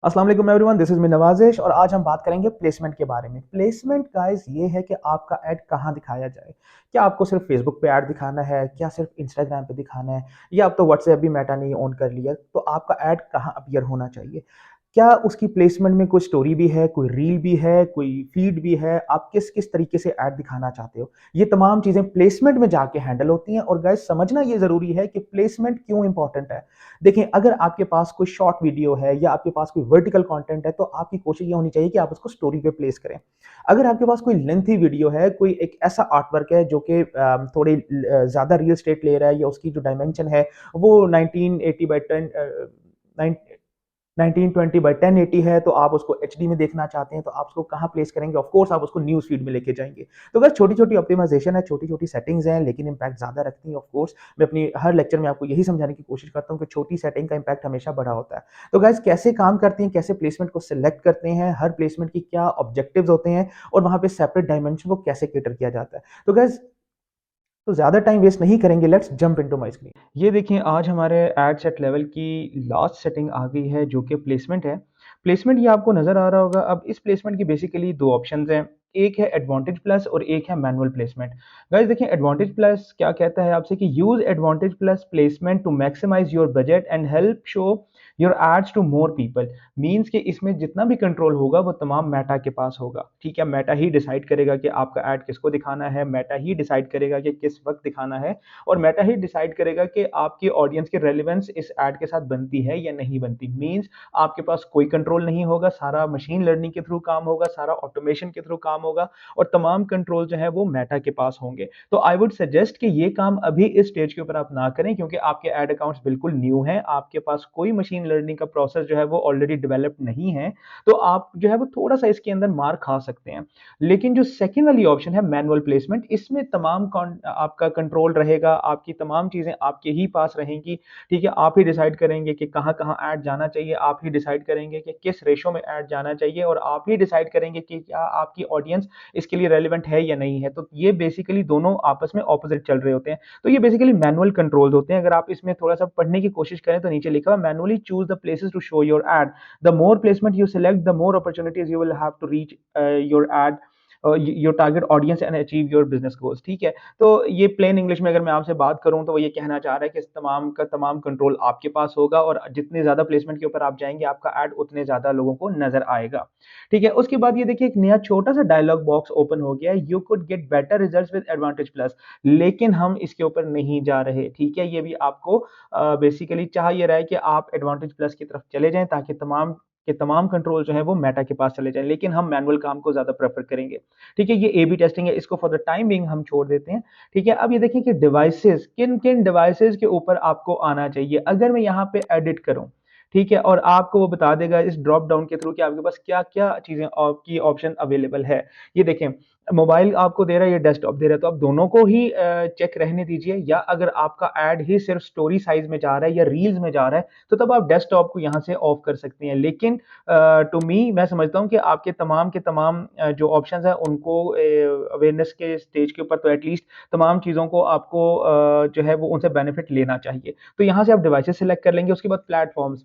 अस्सलाम वालेकुम everyone, this is me नवाजिश और आज हम बात करेंगे प्लेसमेंट के बारे में। प्लेसमेंट गाइस ये है कि आपका ऐड कहाँ दिखाया जाए। क्या आपको सिर्फ फेसबुक पे ऐड दिखाना है, क्या सिर्फ इंस्टाग्राम पे दिखाना है, या अब तो व्हाट्सएप भी मेटा ने ऑन कर लिया, तो आपका ऐड कहाँ अपीयर होना चाहिए। क्या उसकी प्लेसमेंट में कोई स्टोरी भी है, कोई रील भी है, कोई फीड भी है, आप किस किस तरीके से ऐड दिखाना चाहते हो। ये तमाम चीज़ें प्लेसमेंट में जाके हैंडल होती हैं। और गाइस समझना ये ज़रूरी है कि प्लेसमेंट क्यों इंपॉर्टेंट है। देखिए, अगर आपके पास कोई शॉर्ट वीडियो है या आपके पास कोई वर्टिकल कंटेंट है, तो आपकी कोशिश ये होनी चाहिए कि आप उसको स्टोरी पे प्लेस करें। अगर आपके पास कोई लेंथी वीडियो है, कोई एक ऐसा आर्ट वर्क है जो कि थोड़ी ज़्यादा रियल एस्टेट ले रहा है, या उसकी जो डायमेंशन है वो 1980 बाई 10 1920 बाई 1080 है, तो आप उसको एचडी में देखना चाहते हैं, तो आप उसको कहाँ प्लेस करेंगे। ऑफ कोर्स आप उसको न्यूज़ फीड में लेके जाएंगे। तो अगर छोटी छोटी ऑप्टिमाइजेशन है, छोटी छोटी सेटिंग्स हैं, लेकिन इंपैक्ट ज़्यादा रखती हैं। ऑफ कोर्स मैं अपनी हर लेक्चर में आपको यही समझाने की कोशिश करता हूँ कि छोटी सेटिंग का इंपैक्ट हमेशा बड़ा होता है। तो गाइज कैसे काम करती हैं, कैसे प्लेसमेंट को सिलेक्ट करते हैं, हर प्लेसमेंट की क्या ऑब्जेक्टिव्स होते हैं, और वहाँ पे सेपरेट डायमेंशन को कैसे कैटर किया जाता है। तो गाइज तो ज़्यादा टाइम वेस्ट नहीं करेंगे, let's jump into my screen. ये देखिए, आज हमारे एड सेट लेवल की लास्ट सेटिंग आ गई है जो कि प्लेसमेंट है। प्लेसमेंट ये आपको नज़र आ रहा होगा। अब इस प्लेसमेंट की बेसिकली दो ऑप्शंस हैं। एक है एडवांटेज प्लस और एक है मैनुअल प्लेसमेंट। गाइस देखिए, एडवांटेज प्लस क्या कहता है आपसे कि use advantage plus placement to maximise your budget and help show your ads to more people. Means कि इसमें जितना भी कंट्रोल होगा वो तमाम मेटा के पास होगा। ठीक है, मेटा ही डिसाइड करेगा कि आपका ऐड किसको दिखाना है, मेटा ही डिसाइड करेगा कि किस वक्त दिखाना है, और मेटा ही डिसाइड करेगा कि आपकी ऑडियंस की रेलेवेंस इस ऐड के साथ बनती है या नहीं बनती। मीन्स आपके पास कोई कंट्रोल नहीं होगा, सारा मशीन लर्निंग के थ्रू काम होगा, सारा ऑटोमेशन के थ्रू काम होगा, और तमाम कंट्रोल जो है वो मेटा के पास होंगे। तो आई वुड सजेस्ट कि ये काम अभी इस स्टेज के ऊपर आप ना करें, क्योंकि आपके ऐड अकाउंट्स बिल्कुल न्यू हैं, आपके पास कोई मशीन लर्निंग का प्रोसेस जो है वो ऑलरेडी डेवलप्ड नहीं है। तो आप जो है वो थोड़ा सा इसके अंदर मार खा सकते हैं। लेकिन जो सेकंड वाली ऑप्शन है मैनुअल प्लेसमेंट, इसमें तमाम आपका कंट्रोल रहेगा, आपकी तमाम चीजें आपके ही पास रहेंगी। ठीक है, आप ही डिसाइड करेंगे कि कहाँ कहाँ ऐड जाना चाहिए, आप ही डिसाइड करेंगे कि किस रेशो में ऐड जाना चाहिए, और आप ही डिसाइड करेंगे कि क्या आपकी ऑडियंस इसके लिए रेलिवेंट है या नहीं है। तो ये बेसिकली दोनों आपस में ऑपोजिट चल रहे होते हैं। तो ये बेसिकली मैनुअल कंट्रोल्स होते हैं। अगर आप इसमें थोड़ा सा पढ़ने की कोशिश करें तो नीचे लिखा हुआ manually choose the places to show your ad. The more placement you select, the more opportunities you will have to reach your ad, your target audience and achieve your business goals. ठीक है, तो ये plane English में अगर मैं आपसे बात करूं तो वो ये कहना चाह रहा है कि इस तमाम का तमाम कंट्रोल आपके पास होगा, और जितने ज्यादा प्लेसमेंट के ऊपर आप जाएंगे आपका ऐड उतने ज्यादा लोगों को नजर आएगा। ठीक है, उसके बाद ये देखिए, एक नया छोटा सा डायलॉग बॉक्स ओपन हो गया है, you could get better results with advantage plus. लेकिन हम इसके ऊपर नहीं जा रहे। ठीक है, ये भी आपको बेसिकली चाह ये रहा है कि आप एडवांटेज प्लस की तरफ चले जाएं, ताकि तमाम के तमाम कंट्रोल जो है वो मेटा के पास चले जाएं। लेकिन हम मैनुअल काम को ज्यादा प्रेफर करेंगे। ठीक है, ये ए बी टेस्टिंग है, इसको फॉर द टाइम बिंग हम छोड़ देते हैं। ठीक है, अब ये देखिए कि डिवाइसेस, किन किन डिवाइसेस के ऊपर आपको आना चाहिए। अगर मैं यहाँ पे एडिट करूं, ठीक है, और आपको वो बता देगा इस ड्रॉप डाउन के थ्रू कि आपके पास क्या क्या चीजें आपकी ऑप्शन अवेलेबल है। ये देखें, मोबाइल आपको दे रहा है, ये डेस्कटॉप दे रहा है, तो आप दोनों को ही चेक रहने दीजिए। या अगर आपका ऐड ही सिर्फ स्टोरी साइज में जा रहा है या रील्स में जा रहा है, तो तब आप डेस्कटॉप को यहाँ से ऑफ कर सकते हैं। लेकिन टू मी, मैं समझता हूँ कि आपके तमाम के तमाम जो ऑप्शंस हैं उनको अवेयरनेस के स्टेज के ऊपर तो एटलीस्ट तमाम चीज़ों को आपको जो है वो उनसे बेनिफिट लेना चाहिए। तो यहाँ से आप डिवाइसेस सेलेक्ट कर लेंगे। उसके बाद platforms,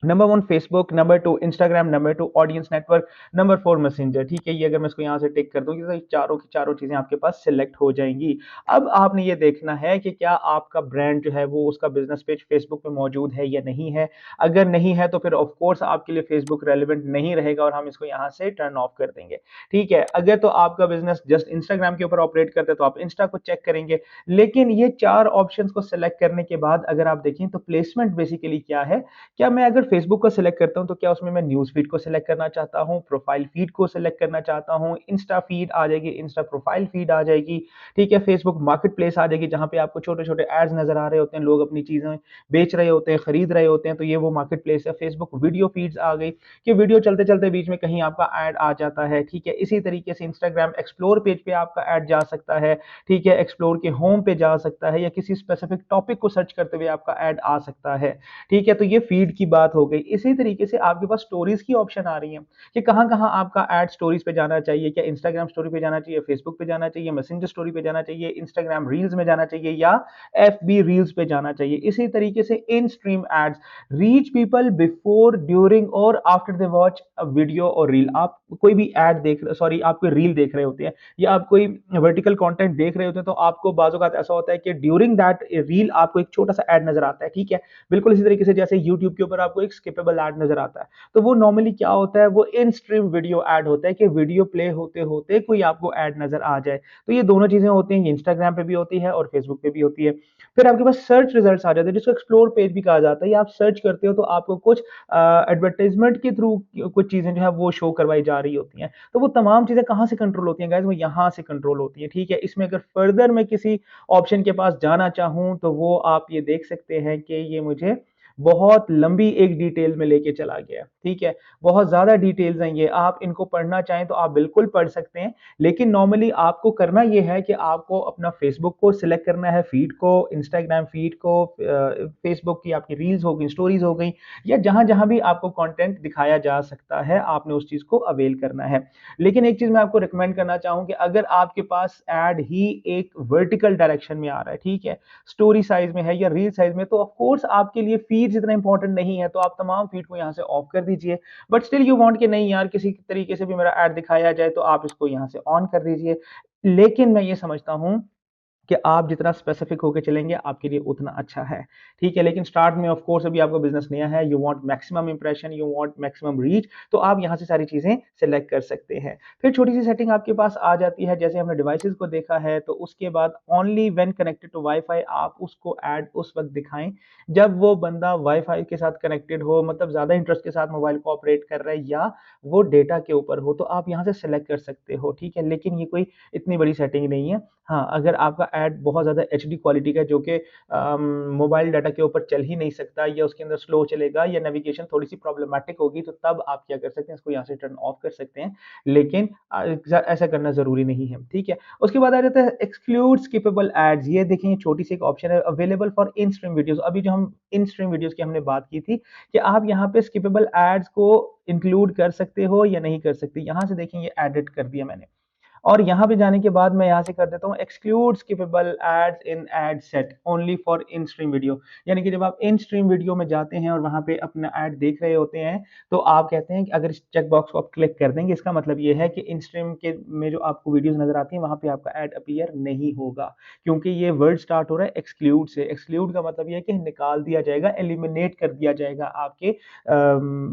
number one Facebook, number two Instagram, number two audience network, number four messenger. ठीक है, ये अगर मैं इसको यहाँ से टिक कर दूंगी तो चारों की चारों चीजें आपके पास सिलेक्ट हो जाएंगी। अब आपने ये देखना है कि क्या आपका ब्रांड जो है वो, उसका बिजनेस पेज फेसबुक पे मौजूद है या नहीं है। अगर नहीं है तो फिर ऑफ कोर्स आपके लिए फेसबुक रेलिवेंट नहीं रहेगा, और हम इसको यहाँ से टर्न ऑफ कर देंगे। ठीक है, अगर तो आपका बिजनेस जस्ट इंस्टाग्राम के ऊपर ऑपरेट करते हैं तो आप इंस्टा को चेक करेंगे। लेकिन ये चार ऑप्शंस को सिलेक्ट करने के बाद अगर आप देखें तो प्लेसमेंट बेसिकली क्या है। क्या मैं अगर फेसबुक को सिलेक्ट करता हूं तो क्या उसमें मैं न्यूज फीड को सिलेक्ट करना चाहता हूं, प्रोफाइल फीड को सिलेक्ट करना चाहता हूं, इंस्टा फीड आ जाएगी, इंस्टा प्रोफाइल फीड आ जाएगी। ठीक है, फेसबुक मार्केट प्लेस आ जाएगी, जहां पे आपको छोटे छोटे एड्स नजर आ रहे होते हैं, लोग अपनी चीजें बेच रहे होते हैं, खरीद रहे होते हैं, तो ये वो मार्केट प्लेस है। फेसबुक वीडियो फीड्स आ गई कि वीडियो चलते चलते बीच में कहीं आपका ऐड आ जाता है। ठीक है, इसी तरीके से इंस्टाग्राम एक्सप्लोर पेज पे आपका ऐड जा सकता है। ठीक है, एक्सप्लोर के होम पे जा सकता है, या किसी स्पेसिफिक टॉपिक को सर्च करते हुए आपका ऐड आ सकता है। ठीक है, तो ये फीड की बात बात हो गई। इसी तरीके से आपके पास स्टोरीज़ की ऑप्शन आ रही हैं कि कहाँ-कहाँ आपका ऐड स्टोरीज़ पे जाना चाहिए, क्या इंस्टाग्राम स्टोरी पे जाना चाहिए, फेसबुक पे जाना चाहिए, मैसेंजर स्टोरी पे जाना चाहिए, इंस्टाग्राम रील्स में जाना चाहिए या एफबी रील्स पे जाना चाहिए। इसी तरीके से in stream ads reach people before, during और after they watch a video और रील। आप कोई भी ऐड देख सॉरी आप कोई रील देख रहे होते हैं या आप कोई वर्टिकल कंटेंट देख रहे होते हैं, तो आपको बाज़ औक़ात ऐसा होता है कि ड्यूरिंग दैट रील आपको एक छोटा-सा ऐड नज़र आता है, ठीक है? बिल्कुल इसी तरीके से जैसे यूट्यूब के ऊपर आपको एक स्किपेबल ऐड नज़र आता है। तो वो नॉर्मली क्या होता है, वो इन स्ट्रीम वीडियो ऐड होता है कि वीडियो प्ले होते-होते कोई आपको ऐड नज़र आ जाए। तो ये दोनों चीज़ें होती हैं, ये इंस्टाग्राम पे भी होती है और फेसबुक पे भी होती है। फिर आपके पास सर्च रिजल्ट्स आ जाते हैं, जिसको एक्सप्लोर पेज भी कहा जाता है। ये आप सर्च करते हो तो आपको कुछ एडवर्टाइजमेंट के थ्रू कुछ चीज़ें जो है वो शो करवाई जा रही होती हैं। तो वो तमाम चीज़ें कहाँ से कंट्रोल होती हैं गाइज़? वो यहाँ से कंट्रोल होती हैं, ठीक है? इसमें अगर फर्दर मैं किसी ऑप्शन के पास जाना चाहूँ, तो वो आप ये देख सकते हैं कि ये मुझे बहुत लंबी एक डिटेल में लेके चला गया, ठीक है? बहुत ज़्यादा डिटेल्स हैं ये, आप इनको पढ़ना चाहें तो आप बिल्कुल पढ़ सकते हैं, लेकिन नॉर्मली आपको करना ये है कि आपको अपना फ़ेसबुक को सिलेक्ट करना है, फ़ीड को, इंस्टाग्राम फ़ीड को, फ़ेसबुक की आपकी रील्स हो गई, स्टोरीज़ हो गई या जहाँ-जहाँ भी आपको कंटेंट दिखाया जा सकता है, आपने उस चीज़ को अवेल करना है। लेकिन एक चीज़ मैं आपको रिकमेंड करना चाहूँ कि अगर आपके पास ऐड ही एक वर्टिकल डायरेक्शन में आ रहा है, ठीक है? स्टोरी साइज़ में है या रील साइज़ में, तो ऑफ कोर्स आपके लिए फ़ीड्स इतना इंपॉर्टेंट नहीं है, तो आप तमाम फ़ीड को यहाँ से ऑफ कर दीजिए। बट स्टिल यू वांट कि नहीं यार, किसी तरीके से भी मेरा ऐड दिखाया जाए, तो आप इसको यहाँ से ऑन कर दीजिए। लेकिन मैं ये समझता हूँ कि आप जितना स्पेसिफिक होके चलेंगे, आपके लिए उतना अच्छा है, ठीक है? लेकिन स्टार्ट में ऑफ कोर्स अभी आपका बिज़नेस नया है, you want maximum impression, you want maximum reach, तो आप यहाँ से सारी चीज़ें सेलेक्ट कर सकते हैं। फिर छोटी-सी सेटिंग आपके पास आ जाती है, जैसे हमने डिवाइसेज़ को देखा है, तो उसके बाद only when connected to wifi आप उसको ऐड उस वक़्त दिखाएँ, जब वो बंदा वाई-फाई के साथ कनेक्टेड हो, मतलब ज़्यादा इंटरेस्ट के साथ मोबाइल को ऑपरेट कर रहा है या वो डेटा के ऊपर हो, तो आप यहाँ से सेलेक्ट कर सकते हो, ठीक है? लेकिन ये कोई इतनी बड़ी सेटिंग नहीं है। हाँ, अगर आपका ऐड बहुत ज़्यादा एचडी क्वालिटी का है जो कि मोबाइल डाटा के ऊपर चल ही नहीं सकता या उसके अंदर स्लो चलेगा या नेविगेशन थोड़ी-सी प्रॉब्लमैटिक होगी, तो तब आप क्या कर सकते हैं, इसको यहाँ से टर्न ऑफ कर सकते हैं। लेकिन ऐसा करना ज़रूरी नहीं है, ठीक है? उसके बाद आ जाता है एक्सक्लूड स्किपेबल एड्स। ये देखें, ये छोटी-सी एक ऑप्शन है, available for in stream videos. अभी जो हम इन स्ट्रीम वीडियोज़ की हमने बात की थी कि आप यहाँ पे स्किपेबल एड्स को इंक्लूड कर सकते हो या नहीं कर सकते। यहाँ से देखें, ये एडिट कर दिया मैंने। और यहाँ पे जाने के बाद मैं यहाँ से कर देता हूँ exclude skippable ads in ad set only for in stream video. यानी कि जब आप इन स्ट्रीम वीडियो में जाते हैं और वहाँ पे अपना ऐड देख रहे होते हैं, तो आप कहते हैं कि अगर इस चेक बॉक्स को आप क्लिक कर देंगे, इसका मतलब ये है कि इन स्ट्रीम के में जो आपको वीडियोज़ नज़र आती हैं, वहाँ पे आपका ऐड अपीयर नहीं होगा। क्योंकि ये वर्ड स्टार्ट हो रहा है एक्सक्लूड से। एक्सक्लूड का मतलब ये है कि निकाल दिया जाएगा, एलिमिनेट कर दिया जाएगा आपके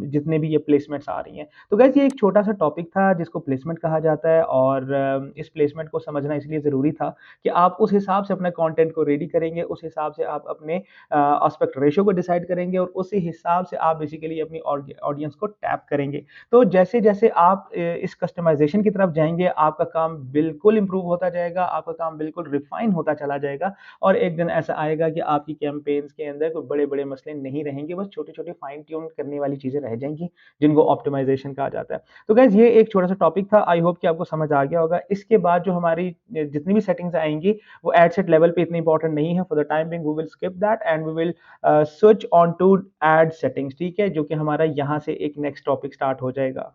जितने भी ये प्लेसमेंट्स आ रही हैं। तो गाइस, ये एक छोटा-सा टॉपिक था जिसको प्लेसमेंट कहा जाता है और इस प्लेसमेंट को समझना इसलिए ज़रूरी था कि आप उस हिसाब से अपना कंटेंट को रेडी करेंगे, उस हिसाब से आप अपने एस्पेक्ट रेशियो को डिसाइड करेंगे और उसी हिसाब से आप बेसिकली अपनी ऑडियंस को टैप करेंगे। तो जैसे-जैसे आप इस कस्टमाइज़ेशन की तरफ जाएँगे, आपका काम बिल्कुल इम्प्रूव होता जाएगा, आपका काम बिल्कुल रिफाइन होता चला जाएगा और एक दिन ऐसा आएगा कि आपकी कैम्पेन्स के अंदर कोई बड़े-बड़े मसले नहीं रहेंगे, बस छोटी-छोटी फाइन ट्यून करने वाली चीज़ें रह जाएँगी, जिनको ऑप्टिमाइज़ेशन कहा जाता है। तो गाइज़, ये एक छोटा-सा टॉपिक था, आई होप कि आपको समझ आ गया होगा। इसके बाद जो हमारी जितनी भी सेटिंग्स आएँगी, वो एड सेट लेवल पे इतनी इंपॉर्टेंट नहीं है। For the time being we will skip that and we will switch on to ad settings, ठीक है? जो कि हमारा यहाँ से एक नेक्स्ट टॉपिक स्टार्ट हो जाएगा।